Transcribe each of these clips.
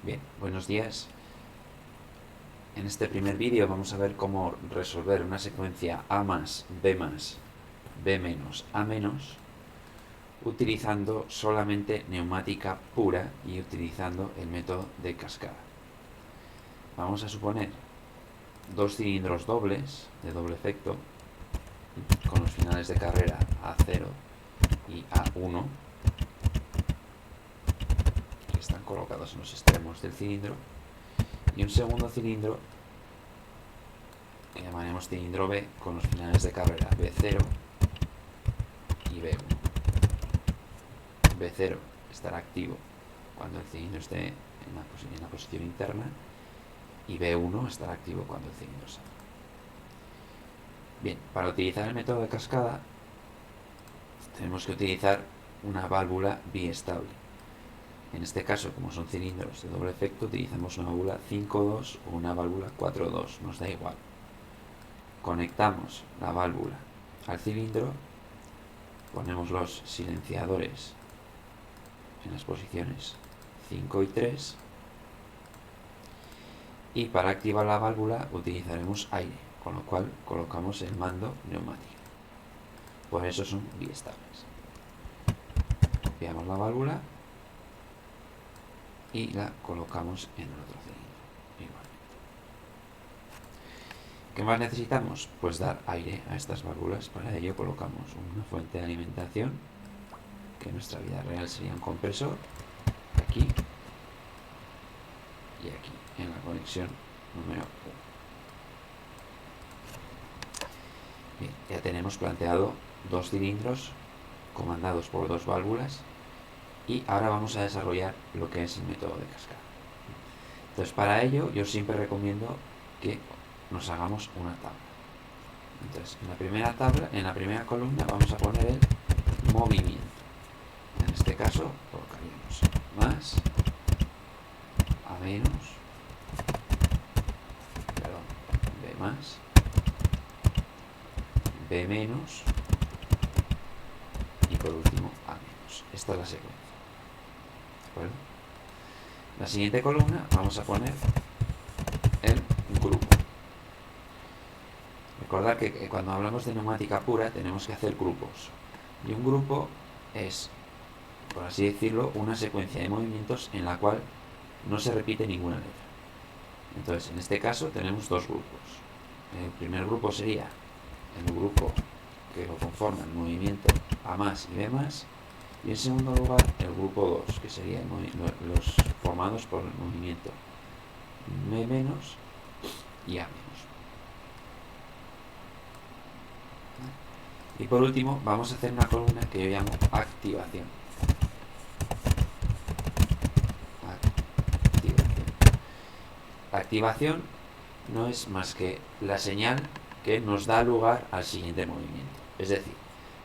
Bien, buenos días. En este primer vídeo vamos a ver cómo resolver una secuencia A más, B más, B menos, A menos, utilizando solamente neumática pura y utilizando el método de cascada. Vamos a suponer dos cilindros dobles de doble efecto con los finales de carrera A0 y A1 que están colocados en los extremos del cilindro, y un segundo cilindro que llamaremos cilindro B con los finales de carrera B0 y B1. B0 estará activo cuando el cilindro esté en la posición interna y B1 estará activo cuando el cilindro salga. Bien, para utilizar el método de cascada tenemos que utilizar una válvula biestable. En este caso, como son cilindros de doble efecto, utilizamos una válvula 5-2 o una válvula 4-2, nos da igual. Conectamos la válvula al cilindro, ponemos los silenciadores en las posiciones 5 y 3, y para activar la válvula utilizaremos aire, con lo cual colocamos el mando neumático. Por eso son biestables. Copiamos la válvula y la colocamos en el otro cilindro igualmente. ¿Qué más necesitamos? Pues dar aire a estas válvulas. Para ello colocamos una fuente de alimentación, que en nuestra vida real sería un compresor, aquí y aquí, en la conexión número 1. Bien, ya tenemos planteado dos cilindros comandados por dos válvulas, y ahora vamos a desarrollar lo que es el método de cascada. Entonces, para ello yo siempre recomiendo que nos hagamos una tabla. Entonces, en la primera columna vamos a poner el movimiento. En este caso colocaríamos más, A menos, B más, B menos y por último A menos. Esta es la secuencia. ¿De acuerdo? En la siguiente columna vamos a poner el grupo. Recordad que cuando hablamos de neumática pura tenemos que hacer grupos. Y un grupo es, por así decirlo, una secuencia de movimientos en la cual no se repite ninguna letra. Entonces, en este caso tenemos dos grupos. El primer grupo sería el grupo que lo conforma el movimiento A más y B más, y en segundo lugar el grupo 2, que serían los formados por el movimiento B menos y A menos. Y por último vamos a hacer una columna que yo llamo activación. La activación no es más que la señal que nos da lugar al siguiente movimiento. Es decir,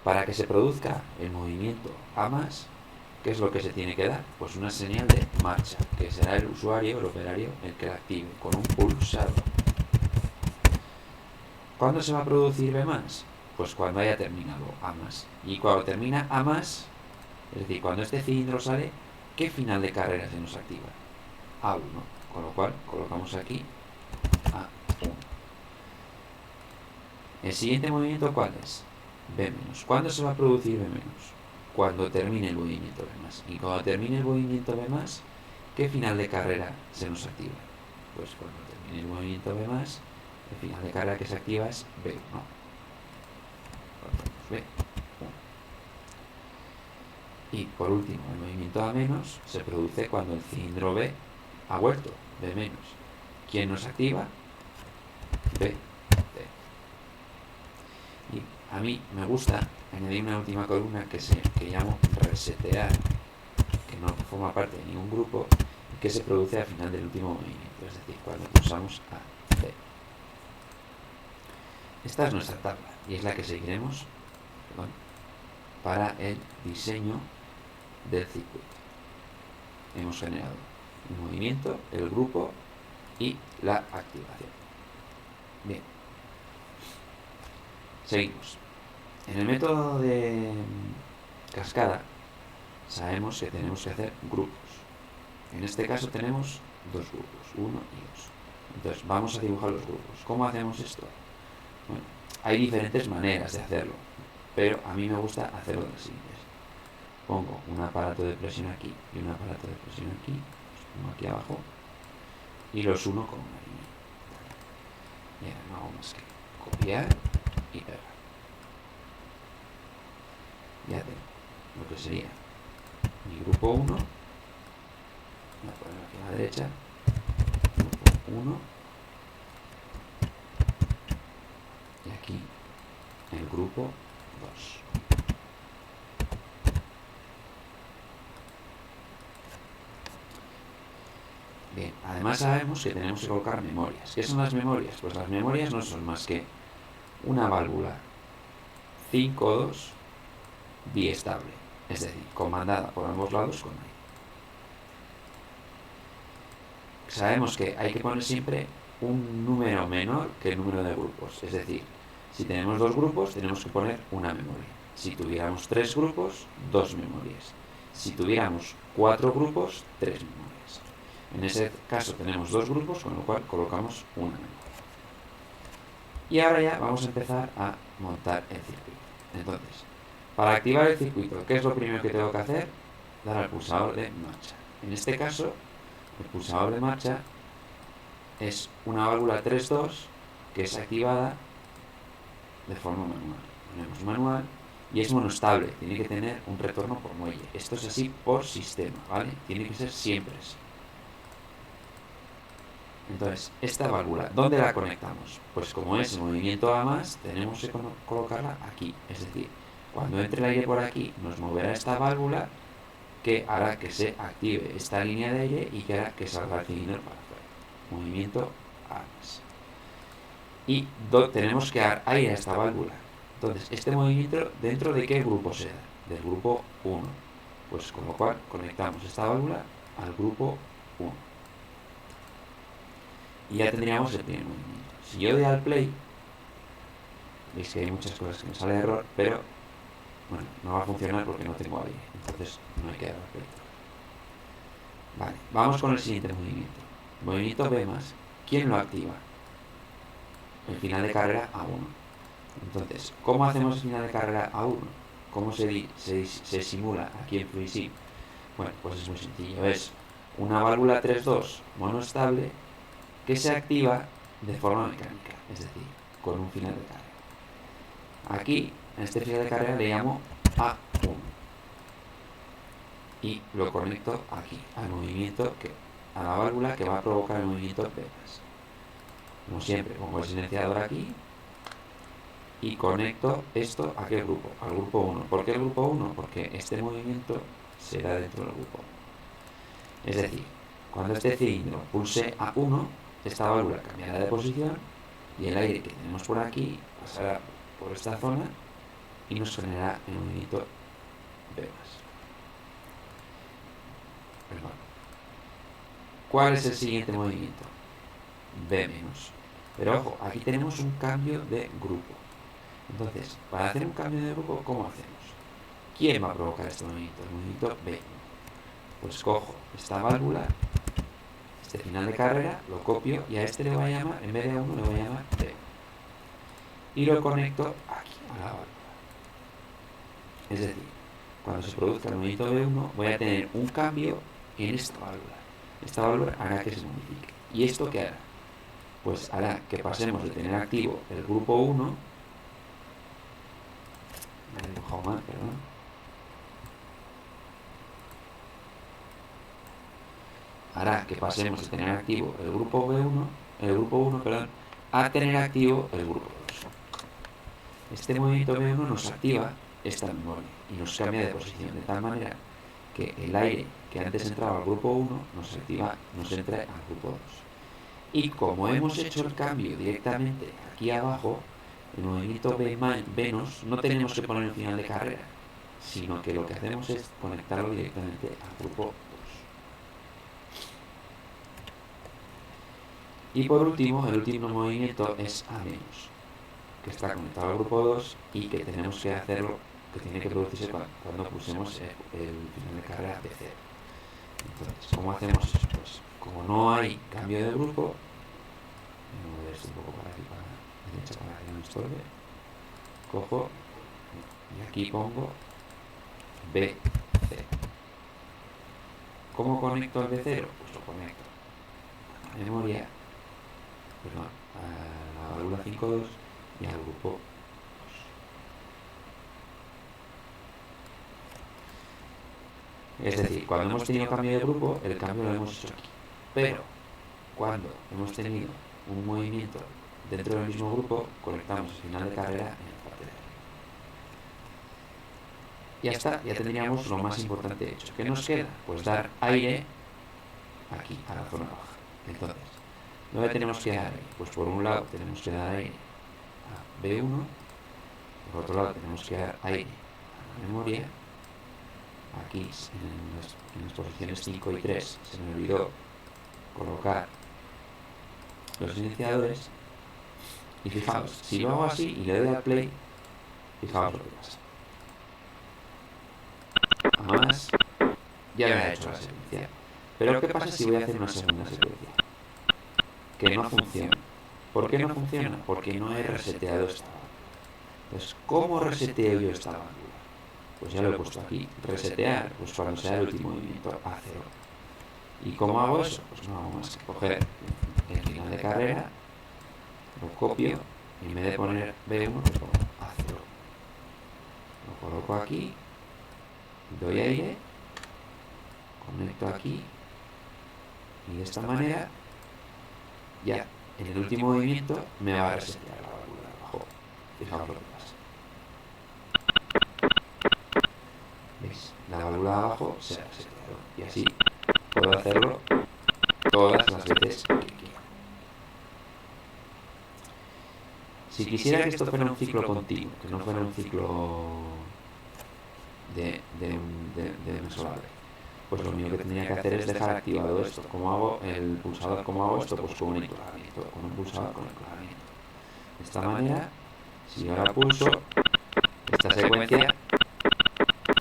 para que se produzca el movimiento A más, ¿qué es lo que se tiene que dar? Pues una señal de marcha, que será el usuario, el operario, el que la active con un pulsador. ¿Cuándo se va a producir B más? Pues cuando haya terminado A más. Y cuando termina A más, es decir, cuando este cilindro sale, ¿qué final de carrera se nos activa? A1. Con lo cual colocamos aquí A1. ¿El siguiente movimiento cuál es? B menos. ¿Cuándo se va a producir B menos? Cuando termine el movimiento B más. Y cuando termine el movimiento B más, ¿qué final de carrera se nos activa? Pues cuando termine el movimiento B más, el final de carrera que se activa es B1. B1. Y por último, el movimiento A menos se produce cuando el cilindro B ha vuelto, B menos. ¿Quién nos activa? B. Y a mí me gusta añadir una última columna que llamo resetear, que no forma parte de ningún grupo y que se produce al final del último movimiento, es decir, cuando pulsamos A, B. Esta es nuestra tabla y es la que seguiremos para el diseño del circuito. Hemos generado el movimiento, el grupo y la activación. Bien, seguimos. En el método de cascada sabemos que tenemos que hacer grupos. En este caso tenemos dos grupos, 1 y 2. Entonces vamos a dibujar los grupos. ¿Cómo hacemos esto? Bueno, hay diferentes maneras de hacerlo, pero a mí me gusta hacerlo de las siguientes. Pongo un aparato de presión aquí y un aparato de presión aquí, los pongo aquí abajo y los uno con una línea. Y ahora no hago más que copiar y pegar. Ya tengo lo que sería mi grupo 1, voy a poner aquí a la derecha, grupo 1, y aquí el grupo 2. Bien, además sabemos que tenemos que colocar memorias. ¿Qué son las memorias? Pues las memorias no son más que una válvula 5-2 biestable, es decir, comandada por ambos lados con aire. Sabemos que hay que poner siempre un número menor que el número de grupos, es decir, si tenemos 2 grupos tenemos que poner una memoria. Si tuviéramos 3 grupos, 2 memorias. Si tuviéramos 4 grupos, 3 memorias. En ese caso tenemos 2 grupos, con lo cual colocamos una memoria. Y ahora ya vamos a empezar a montar el circuito. Entonces, para activar el circuito, ¿qué es lo primero que tengo que hacer? Dar al pulsador de marcha. En este caso, el pulsador de marcha es una válvula 3-2 que es activada de forma manual. Ponemos manual y es monostable, tiene que tener un retorno por muelle. Esto es así por sistema, ¿vale? Tiene que ser siempre así. Entonces, esta válvula, ¿dónde la conectamos? Pues como es el movimiento A más, tenemos que colocarla aquí. Es decir, cuando entre el aire por aquí, nos moverá esta válvula que hará que se active esta línea de aire y que hará que salga el cilindro para afuera. Movimiento A más. Y tenemos que dar aire a esta válvula. Entonces, este movimiento, ¿dentro de qué grupo se da? Del grupo 1. Pues con lo cual, conectamos esta válvula al grupo 1. Y ya tendríamos el primer movimiento. Si yo doy al play, veis que hay muchas cosas que me sale error, pero bueno, no va a funcionar porque no tengo aire. Entonces no hay que dar al play. Vale, vamos con el siguiente movimiento. Movimiento B más. ¿Quién lo activa? El final de carrera A1. Entonces, ¿cómo hacemos el final de carrera A1? ¿Cómo se simula aquí en FluidSim? Bueno, pues es muy sencillo. Es una válvula 3-2 monoestable que se activa de forma mecánica, es decir, con un final de carrera. Aquí, en este final de carrera le llamo A1 y lo conecto aquí, al movimiento, a la válvula que va a provocar el movimiento B+. Como siempre, pongo el silenciador aquí y conecto esto a qué grupo, al grupo 1. ¿Por qué el grupo 1? Porque este movimiento será dentro del grupo 1. Es decir, cuando este cilindro pulse A1, esta válvula cambiará de posición y el aire que tenemos por aquí pasará por esta zona y nos generará el movimiento B+. Perdón. ¿Cuál es el siguiente movimiento? B-. Pero ojo, aquí tenemos un cambio de grupo. Entonces, para hacer un cambio de grupo, ¿cómo hacemos? ¿Quién va a provocar este movimiento? El movimiento B. Pues cojo esta válvula, este final de carrera, lo copio y a este le voy a llamar, en vez de A1 le voy a llamar B. Y lo conecto aquí a la válvula. Es decir, cuando se produzca el movimiento B1 voy a tener un cambio en esta válvula. Esta válvula hará que se modifique. ¿Y esto qué hará? Pues hará que pasemos de tener activo el grupo 1, me he dibujado mal, perdón, hará que pasemos de tener activo el grupo grupo 1, a tener activo el grupo 2. Este movimiento B1 nos activa esta memoria y nos cambia de posición de tal manera que el aire que antes entraba al grupo 1 nos entra al grupo 2. Y como hemos hecho el cambio directamente aquí abajo, el movimiento B- no tenemos que poner el final de carrera, sino que lo que hacemos es conectarlo directamente al grupo 2. Y por último, el último movimiento es A-, que está conectado al grupo 2 y que tenemos que hacerlo, que tiene que producirse cuando pulsemos el final de carrera B0. Entonces, ¿cómo hacemos eso? Pues como no hay cambio de grupo, voy a mover esto un poco para aquí, para la derecha, para que no me estorbe. Cojo y aquí pongo B, C. ¿Cómo conecto al B0? Pues lo conecto a la memoria, perdón, a la válvula 5.2 y al grupo 2. Es decir, cuando hemos tenido cambio de grupo, el cambio lo hemos hecho aquí. Pero cuando hemos tenido un movimiento dentro del mismo grupo, conectamos el final de carrera en la parte de arriba. Ya está, ya tendríamos lo más importante hecho. ¿Qué nos queda? Pues dar aire aquí, a la zona baja. Entonces, ¿dónde tenemos que dar aire? Pues por un lado tenemos que dar aire a B1, por otro lado tenemos que dar aire a la memoria. Aquí en las posiciones 5 y 3 se me olvidó colocar los iniciadores. Y fijaos, si lo hago así y le doy al play, fijaos lo que pasa. Además, ya me ha hecho la secuencia. Pero ¿qué pasa si voy a hacer una segunda secuencia? Que no funciona. ¿Por qué no funciona? Porque no he reseteado esta válvula. Entonces, ¿cómo reseteo yo esta válvula? Pues ya lo he puesto aquí. Resetear, pues cuando sea el último movimiento, a 0. ¿Y cómo hago eso? Pues no hago más que coger el final de carrera, lo copio y en vez de poner B1, pues pongo A0. Lo coloco aquí, doy aire, conecto aquí y de esta manera ya en el último movimiento me va a resetear la válvula de abajo. Fijaos lo que pasa. ¿Veis? La válvula de abajo se ha reseteado y así puedo hacerlo todas las veces que quiera. Si quisiera que esto fuera un ciclo continuo, que no fuera un ciclo de una sola vez, pues lo único que tendría que hacer es dejar activado esto. ¿Cómo hago el pulsador? ¿Cómo hago esto? Pues con un enclavamiento, con un pulsador, con el enclavamiento. De esta manera, si yo ahora pulso, esta secuencia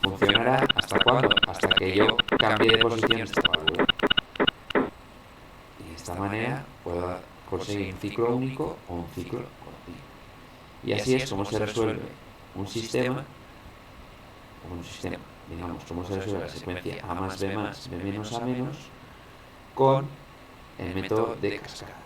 funcionará ¿hasta cuándo? Hasta que yo cambie de posición esta válvula. Y de esta manera puedo conseguir un ciclo único o un ciclo continuo. Y así es como se resuelve un sistema, digamos, cómo se resuelve la secuencia A más, B menos, A menos, con el método de cascada.